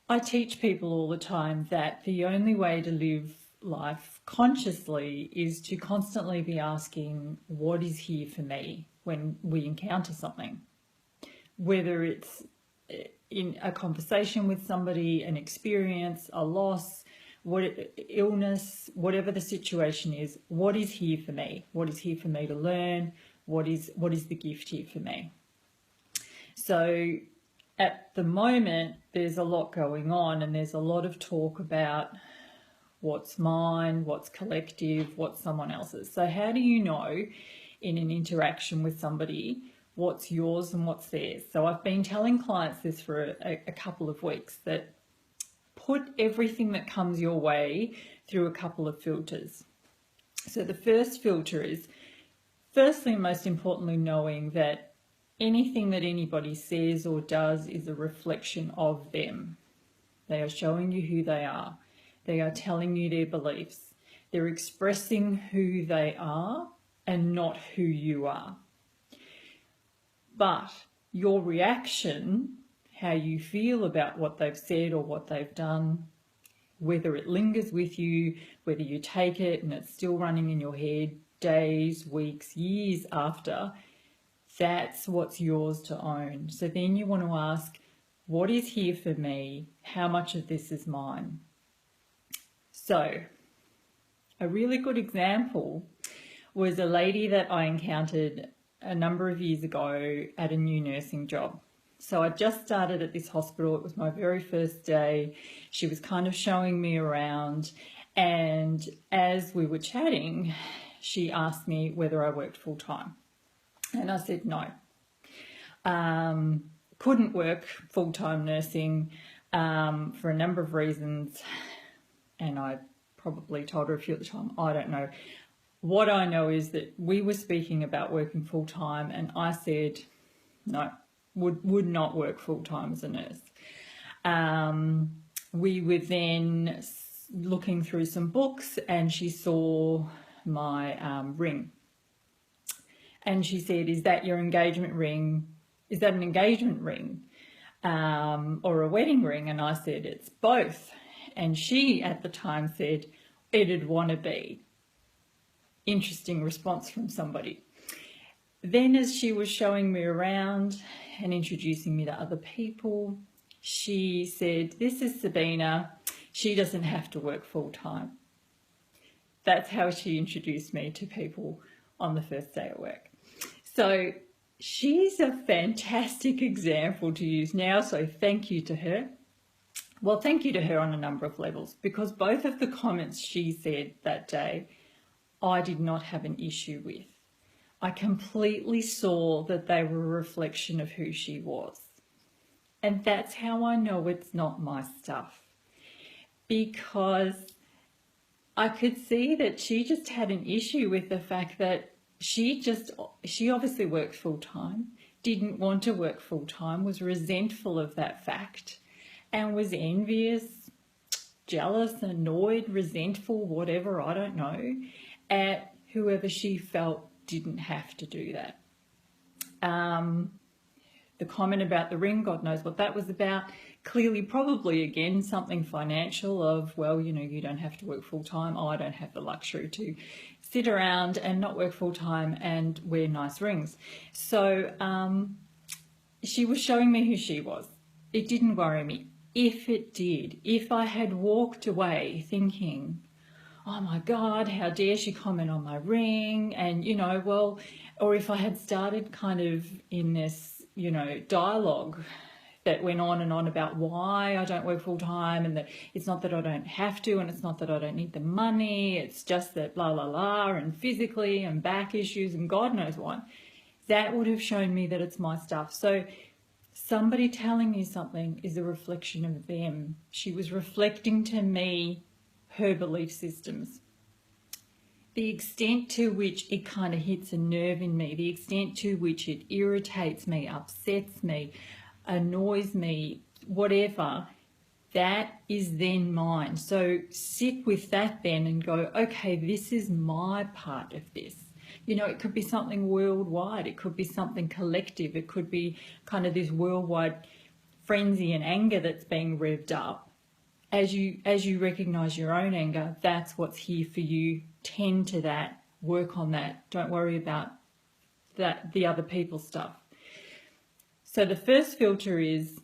I teach people all the time that the only way to live life consciously is to constantly be asking, what is here for me when we encounter something? Whether it's in a conversation with somebody, an experience, a loss, illness, whatever the situation is, what is here for me? What is here for me to learn? What is the gift here for me? So at the moment, there's a lot going on, and there's a lot of talk about what's mine, what's collective, what's someone else's. So how do you know in an interaction with somebody what's yours and what's theirs? So I've been telling clients this for a couple of weeks, that put everything that comes your way through a couple of filters. So the first filter is, firstly and most importantly, knowing that anything that anybody says or does is a reflection of them. They are showing you who they are. They are telling you their beliefs. They're expressing who they are and not who you are. But your reaction, how you feel about what they've said or what they've done, whether it lingers with you, whether you take it and it's still running in your head days, weeks, years after, that's what's yours to own. So then you want to ask, what is here for me? How much of this is mine? So a really good example was a lady that I encountered a number of years ago at a new nursing job. So I just started at this hospital. It was my very first day. She was kind of showing me around, and as we were chatting, she asked me whether I worked full time. And I said no. Couldn't work full-time nursing for a number of reasons. And I probably told her a few at the time, I don't know. What I know is that we were speaking about working full-time, and I said no, would not work full-time as a nurse. We were then looking through some books, and she saw my ring. And she said, is that your engagement ring? Is that an engagement ring or a wedding ring? And I said, it's both. And she at the time said, it'd want to be. Interesting response from somebody. Then as she was showing me around and introducing me to other people, she said, this is Sabine. She doesn't have to work full time. That's how she introduced me to people on the first day at work. So she's a fantastic example to use now, so thank you to her. Well, thank you to her on a number of levels, because both of the comments she said that day, I did not have an issue with. I completely saw that they were a reflection of who she was. And that's how I know it's not my stuff, because I could see that she just had an issue with the fact that she obviously worked full-time, didn't want to work full-time, was resentful of that fact, and was envious, jealous, annoyed, resentful, whatever, I don't know, at whoever she felt didn't have to do that. The comment about the ring, God knows what that was about. Clearly, probably, again, something financial of, well, you know, you don't have to work full-time. I don't have the luxury to sit around and not work full-time and wear nice rings. So she was showing me who she was. It didn't worry me. If it did, if I had walked away thinking, oh my God, how dare she comment on my ring? And, you know, well, or if I had started kind of in this, you know, dialogue that went on and on about why I don't work full time, and that it's not that I don't have to, and it's not that I don't need the money, it's just that blah, blah, blah, and physically and back issues and God knows what, that would have shown me that it's my stuff. So somebody telling you something is a reflection of them. She was reflecting to me her belief systems. The extent to which it kind of hits a nerve in me, the extent to which it irritates me, upsets me, annoys me, whatever, that is then mine. So sit with that then and go, okay, this is my part of this. You know, it could be something worldwide, it could be something collective, it could be kind of this worldwide frenzy and anger that's being revved up, as you recognize your own anger, that's what's here for you. Tend to that, work on that. Don't worry about the other people's stuff. So the first filter is,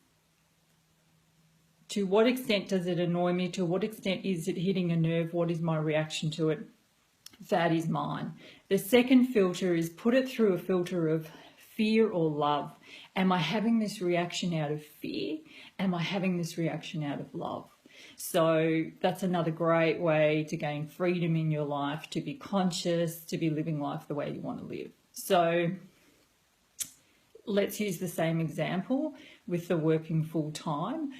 to what extent does it annoy me? To what extent is it hitting a nerve? What is my reaction to it? That is mine. The second filter is, put it through a filter of fear or love. Am I having this reaction out of fear? Am I having this reaction out of love? So that's another great way to gain freedom in your life, to be conscious, to be living life the way you want to live. So let's use the same example with the working full time.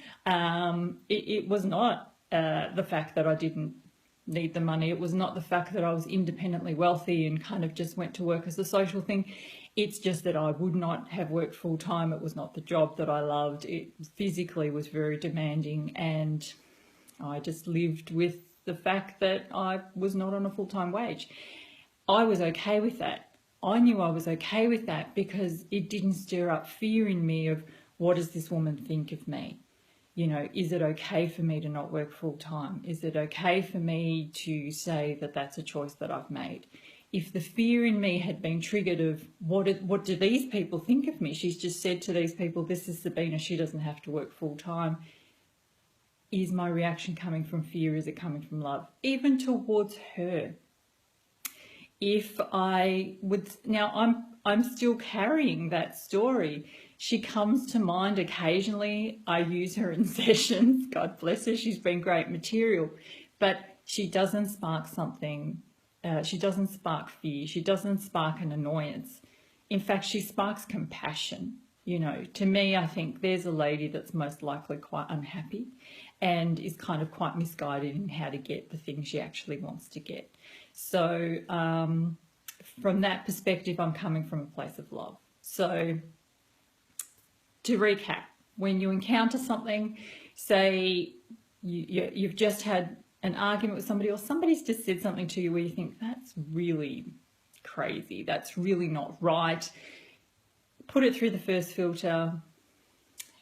It was not the fact that I didn't need the money. It was not the fact that I was independently wealthy and kind of just went to work as a social thing. It's just that I would not have worked full time. It was not the job that I loved. It physically was very demanding, and I just lived with the fact that I was not on a full-time wage. I was okay with that. I knew I was okay with that because it didn't stir up fear in me of, what does this woman think of me? You know, is it okay for me to not work full time? Is it okay for me to say that that's a choice that I've made? If the fear in me had been triggered of, what do these people think of me? She's just said to these people, this is Sabina, she doesn't have to work full time. Is my reaction coming from fear? Is it coming from love? Even towards her. If I would, now I'm still carrying that story. She comes to mind occasionally. I use her in sessions. God bless her. She's been great material, but she doesn't spark something. She doesn't spark fear. She doesn't spark an annoyance. In fact, she sparks compassion. You know, to me, I think there's a lady that's most likely quite unhappy and is kind of quite misguided in how to get the things she actually wants to get. So from that perspective, I'm coming from a place of love. So to recap, when you encounter something, say you've just had an argument with somebody, or somebody's just said something to you where you think, that's really crazy, that's really not right. Put it through the first filter.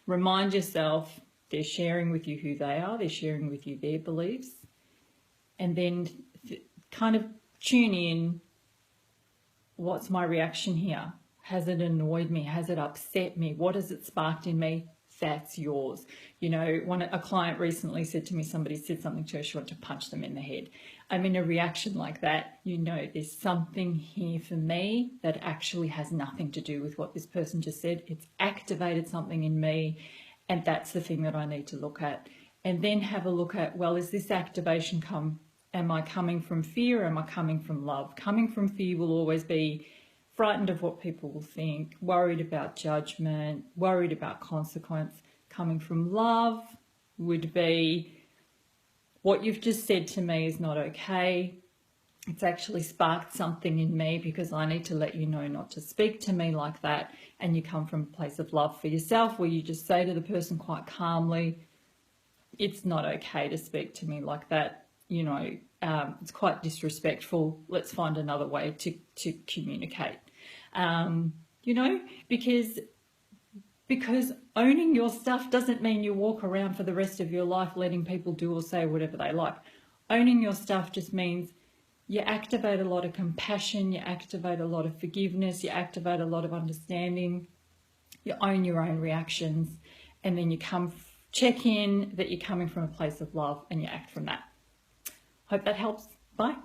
Remind yourself they're sharing with you who they are. They're sharing with you their beliefs. And then kind of tune in. What's my reaction here? Has it annoyed me? Has it upset me? What has it sparked in me? That's yours. You know, a client recently said to me, somebody said something to her, she wanted to punch them in the head. I'm in a reaction like that. You know, there's something here for me that actually has nothing to do with what this person just said. It's activated something in me, and that's the thing that I need to look at. And then have a look at, well, is this activation am I coming from fear or am I coming from love? Coming from fear will always be frightened of what people will think, worried about judgment, worried about consequence. Coming from love would be, what you've just said to me is not okay. It's actually sparked something in me because I need to let you know not to speak to me like that. And you come from a place of love for yourself, where you just say to the person quite calmly, it's not okay to speak to me like that. You know, it's quite disrespectful. Let's find another way to communicate. You know, because owning your stuff doesn't mean you walk around for the rest of your life letting people do or say whatever they like. Owning your stuff just means you activate a lot of compassion, you activate a lot of forgiveness, you activate a lot of understanding, you own your own reactions, and then you check in that you're coming from a place of love and you act from that. Hope that helps. Bye.